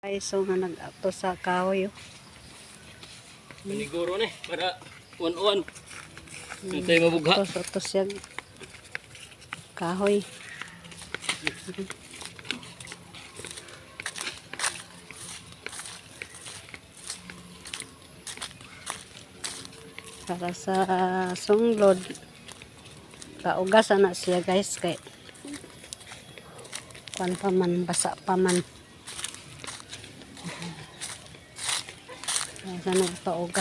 Ay, so nga nag-ato sa kahoy. Maniguro ni para uwan-uwan. Hindi tayo mabugha. Utos yan. Kahoy. Para sa sunglod. Kaugasan na siya guys. Kay kuan pa man, basa pa man. Sa nagpauga.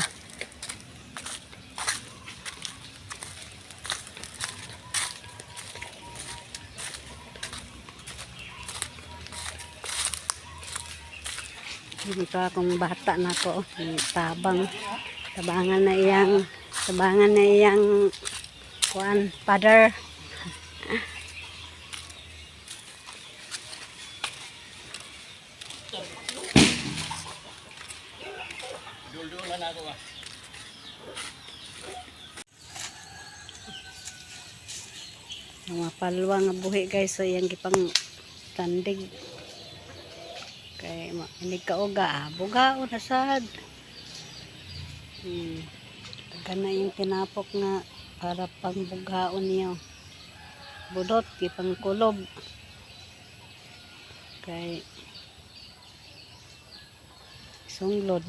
Dito akong bata na ko, tabangan na iyang kuan father. Dul-dulan ako ah. Mga palwa nga buhi guys, so iyang gipang tandig. Kay inig kauga, bugaon na sad. Gana yung tinapok nga para pang bugaon niyo. Budot gipang kulob. Kay sunglod.